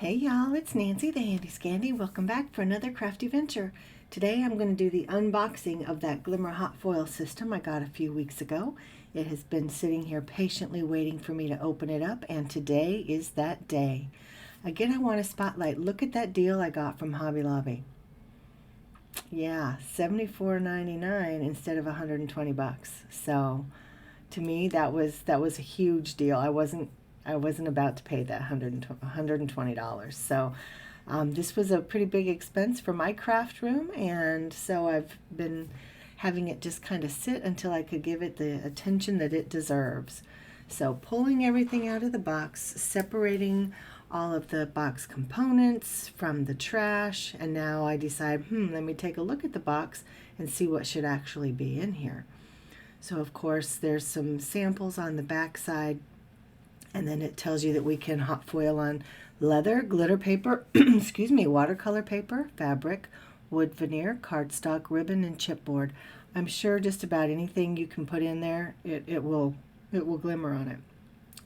Hey y'all, it's Nancy the Handy Scandy. Welcome back for another crafty venture. Today I'm going to do the unboxing of that Glimmer hot foil system I got a few weeks ago. It has been sitting here patiently waiting for me to open it up, and today is that day. Again, I want to spotlight, look at that deal I got from Hobby Lobby. Yeah, $74.99 instead of 120 bucks. So to me that was a huge deal. I wasn't about to pay that $120. So this was a pretty big expense for my craft room, and so I've been having it just kind of sit until I could give it the attention that it deserves. So pulling everything out of the box, separating all of the box components from the trash, and now I decide, let me take a look at the box and see what should actually be in here. So of course there's some samples on the back side, and then it tells you that we can hot foil on leather, glitter paper, excuse me, watercolor paper, fabric, wood veneer, cardstock, ribbon, and chipboard. I'm sure just about anything you can put in there, it will glimmer on it.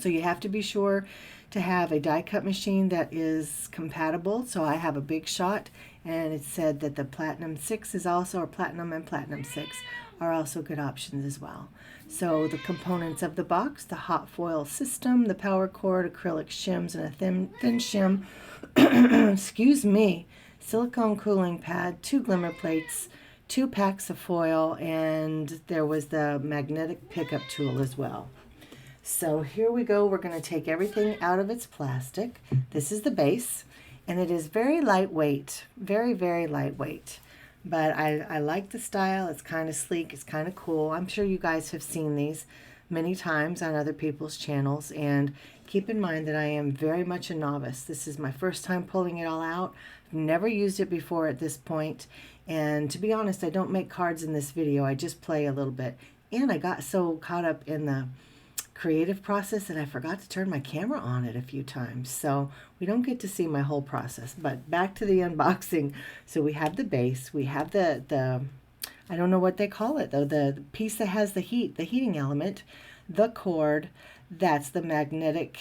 So you have to be sure to have a die cut machine that is compatible. So I have a Big Shot, and it said that the Platinum 6 is also, or Platinum and Platinum 6 are also good options as well. So the components of the box: the hot foil system, the power cord, acrylic shims, and a thin shim, excuse me, silicone cooling pad, 2 glimmer plates, 2 packs of foil, and there was the magnetic pickup tool as well. So here we go. We're going to take everything out of its plastic. This is the base, and it is very lightweight, very, very lightweight. But I like the style. It's kind of sleek. It's kind of cool. I'm sure you guys have seen these many times on other people's channels. And keep in mind that I am very much a novice. This is my first time pulling it all out. I've never used it before at this point. And to be honest, I don't make cards in this video. I just play a little bit. And I got so caught up in the creative process that I forgot to turn my camera on it a few times, so we don't get to see my whole process. But back to the unboxing. So we have the base, we have the I don't know what they call it though, the piece that has the heating element, the cord, that's the magnetic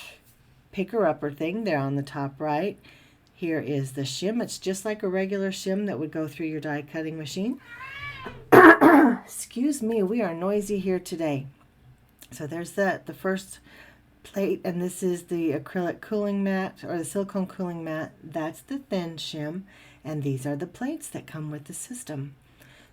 picker-upper thing there on the top right. Here is the shim. It's just like a regular shim that would go through your die cutting machine. Excuse me, we are noisy here today. So there's the first plate, and this is the acrylic cooling mat, or the silicone cooling mat. That's the thin shim, and these are the plates that come with the system.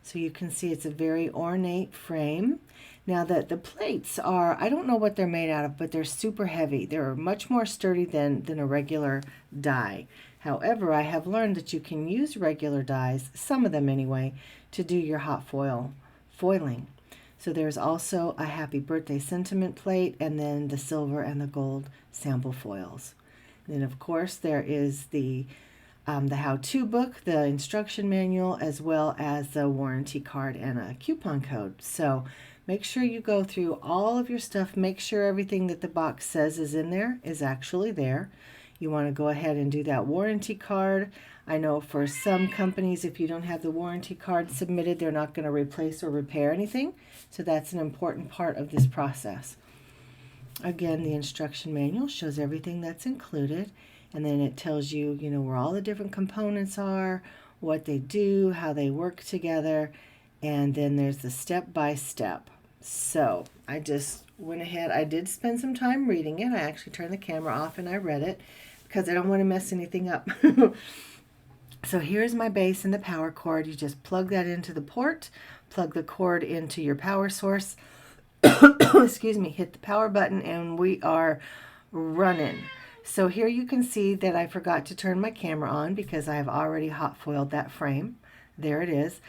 So you can see it's a very ornate frame. Now that the plates are, I don't know what they're made out of, but they're super heavy. They're much more sturdy than a regular die. However, I have learned that you can use regular dies, some of them anyway, to do your hot foiling. So there's also a happy birthday sentiment plate, and then the silver and the gold sample foils. And then of course there is the how-to book, the instruction manual, as well as the warranty card and a coupon code. So make sure you go through all of your stuff. Make sure everything that the box says is in there is actually there. You want to go ahead and do that warranty card. I know for some companies, if you don't have the warranty card submitted, they're not going to replace or repair anything. So that's an important part of this process. Again, the instruction manual shows everything that's included, and then it tells you, where all the different components are, what they do, how they work together, and then there's the step-by-step. So I just went ahead. I did spend some time reading it. I actually turned the camera off and I read it because I don't want to mess anything up. So here's my base and the power cord. You just plug that into the port, plug the cord into your power source, excuse me, hit the power button, and we are running. So here you can see that I forgot to turn my camera on because I've already hot foiled that frame. There it is.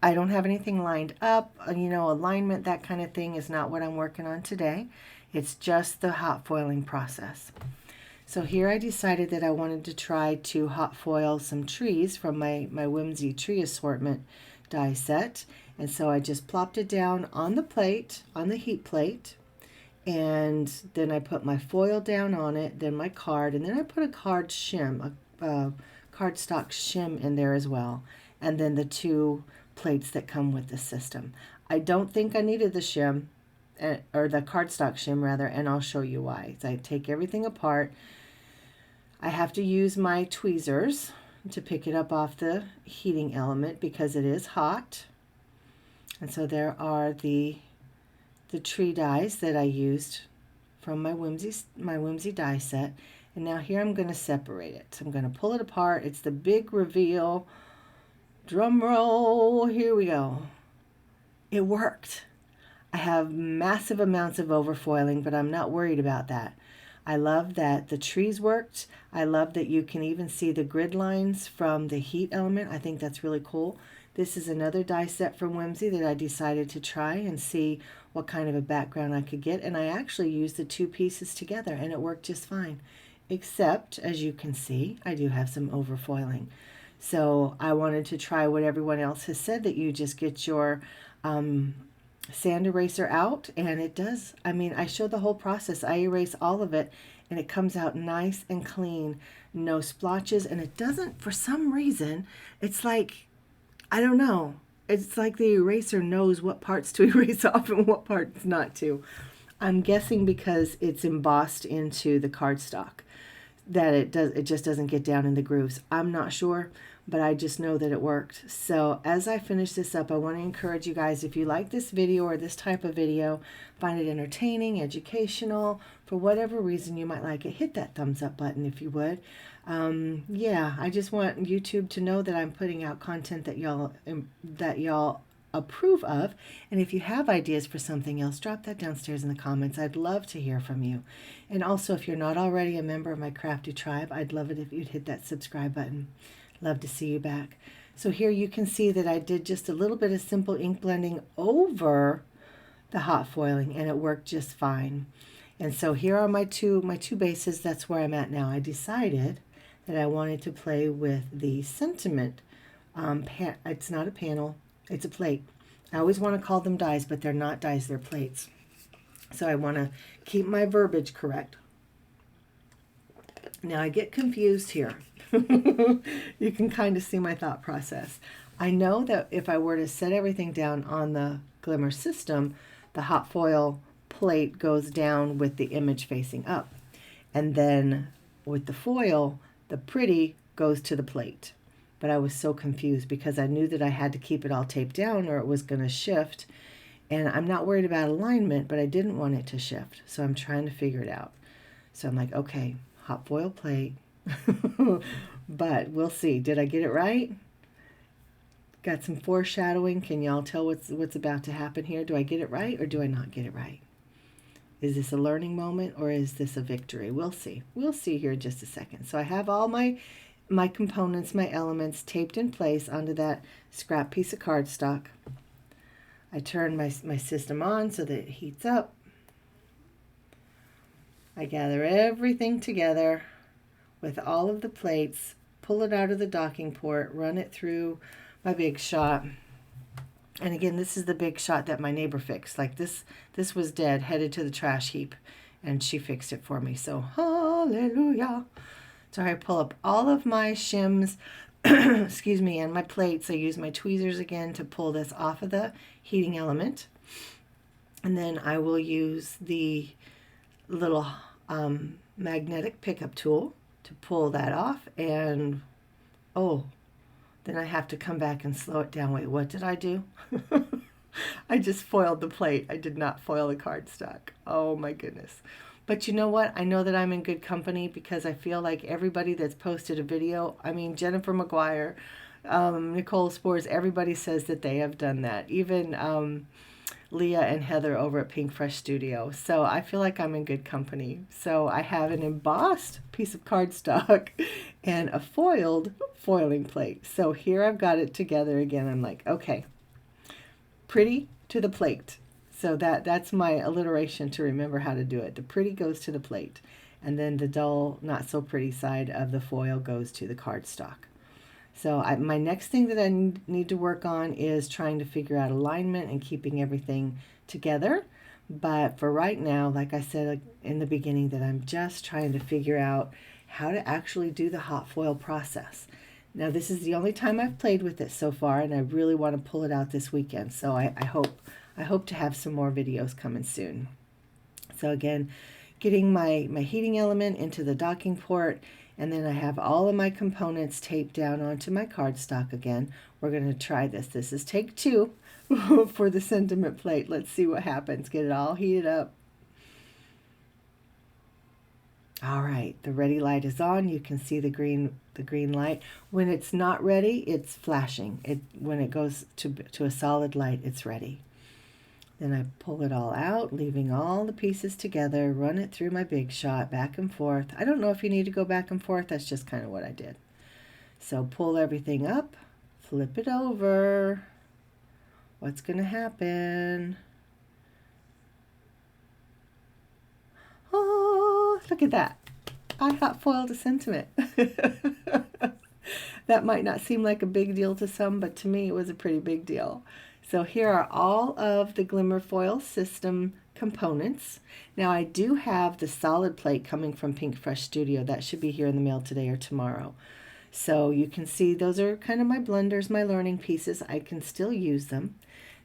I don't have anything lined up, alignment, that kind of thing is not what I'm working on today. It's just the hot foiling process. So here I decided that I wanted to try to hot foil some trees from my Whimsy tree assortment die set. And so I just plopped it down on the plate, on the heat plate, and then I put my foil down on it, then my card, and then I put a card shim, a cardstock shim in there as well, and then the 2 plates that come with the system. I don't think I needed the shim, or the cardstock shim rather, and I'll show you why. So I take everything apart. I have to use my tweezers to pick it up off the heating element because it is hot. And so there are the tree dies that I used from my Whimsy die set. And now here I'm going to separate it. So I'm going to pull it apart. It's the big reveal. Drum roll. Here we go. It worked. I have massive amounts of overfoiling, but I'm not worried about that. I love that the trees worked. I love that you can even see the grid lines from the heat element. I think that's really cool. This is another die set from Whimsy that I decided to try and see what kind of a background I could get. And I actually used the two pieces together and it worked just fine. Except, as you can see, I do have some overfoiling. So I wanted to try what everyone else has said, that you just get your sand eraser out, and it does. I mean, I show the whole process. I erase all of it and it comes out nice and clean, no splotches, and it doesn't, for some reason, it's like, I don't know, it's like the eraser knows what parts to erase off and what parts not to. I'm guessing because it's embossed into the cardstock that it just doesn't get down in the grooves. I'm not sure, but I just know that it worked. So as I finish this up, I want to encourage you guys, if you like this video or this type of video, find it entertaining, educational, for whatever reason you might like it, hit that thumbs up button if you would. Yeah, I just want YouTube to know that I'm putting out content that y'all approve of. And if you have ideas for something else, drop that downstairs in the comments. I'd love to hear from you. And also, if you're not already a member of my crafty tribe, I'd love it if you'd hit that subscribe button. Love to see you back. So here you can see that I did just a little bit of simple ink blending over the hot foiling, and it worked just fine. And so here are my two bases. That's where I'm at now. I decided that I wanted to play with the sentiment. It's not a panel, it's a plate. I always want to call them dies, but they're not dies, they're plates. So I want to keep my verbiage correct. Now I get confused here. You can kind of see my thought process. I know that if I were to set everything down on the Glimmer system, the hot foil plate goes down with the image facing up. And then with the foil, the pretty goes to the plate. But I was so confused because I knew that I had to keep it all taped down or it was going to shift. And I'm not worried about alignment, but I didn't want it to shift. So I'm trying to figure it out. So I'm like, okay, hot foil plate. But we'll see. Did I get it right? Got some foreshadowing. Can y'all tell what's about to happen here? Do I get it right or do I not get it right? Is this a learning moment or is this a victory? We'll see. We'll see here in just a second. So I have all my components, my elements taped in place onto that scrap piece of cardstock. I turn my system on so that it heats up. I gather everything together with all of the plates, pull it out of the docking port, run it through my Big Shot. And again, this is the Big Shot that my neighbor fixed. Like this was dead, headed to the trash heap, and she fixed it for me. So hallelujah. So I pull up all of my shims, excuse me, and my plates. I use my tweezers again to pull this off of the heating element. And then I will use the little magnetic pickup tool to pull that off. And oh, then I have to come back and slow it down. Wait, what did I do? I just foiled the plate. I did not foil the cardstock. Oh my goodness. But you know what? I know that I'm in good company because I feel like everybody that's posted a video, I mean, Jennifer McGuire, Nicole Spores, everybody says that they have done that. Even Leah and Heather over at Pink Fresh Studio. So I feel like I'm in good company. So I have an embossed piece of cardstock and a foiled foiling plate. So here I've got it together again. I'm like, okay, pretty to the plate. So that's my alliteration to remember how to do it. The pretty goes to the plate, and then the dull, not so pretty side of the foil goes to the cardstock. So my next thing that I need to work on is trying to figure out alignment and keeping everything together. But for right now, like I said in the beginning, that I'm just trying to figure out how to actually do the hot foil process. Now, this is the only time I've played with it so far, and I really want to pull it out this weekend. So I hope to have some more videos coming soon. So again, getting my heating element into the docking port, and then I have all of my components taped down onto my cardstock again. We're going to try this. This is take 2 for the sentiment plate. Let's see what happens. Get it all heated up. All right, the ready light is on. You can see the green light. When it's not ready, it's flashing. When it goes to a solid light, it's ready. Then I pull it all out, leaving all the pieces together, run it through my Big Shot back and forth. I don't know if you need to go back and forth. That's just kind of what I did. So pull everything up, flip it over. What's going to happen? Oh, look at that. I hot foiled a sentiment. That might not seem like a big deal to some, but to me it was a pretty big deal. So here are all of the Glimmer foil system components. Now I do have the solid plate coming from Pink Fresh Studio. That should be here in the mail today or tomorrow. So you can see those are kind of my blenders, my learning pieces. I can still use them.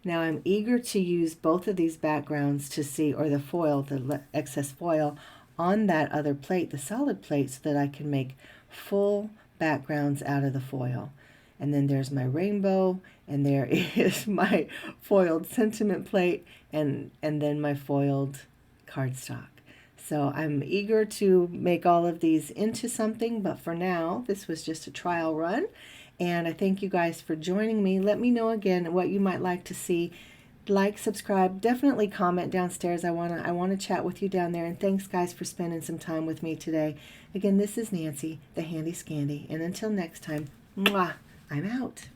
Now I'm eager to use both of these backgrounds to see, or the foil, the excess foil on that other plate, the solid plate, so that I can make full backgrounds out of the foil. And then there's my rainbow, and there is my foiled sentiment plate, and then my foiled cardstock. So I'm eager to make all of these into something, but for now, this was just a trial run. And I thank you guys for joining me. Let me know again what you might like to see. Like, subscribe, definitely comment downstairs. I wanna chat with you down there. And thanks guys for spending some time with me today. Again, this is Nancy, the Handy Scandy. And until next time, mwah, I'm out.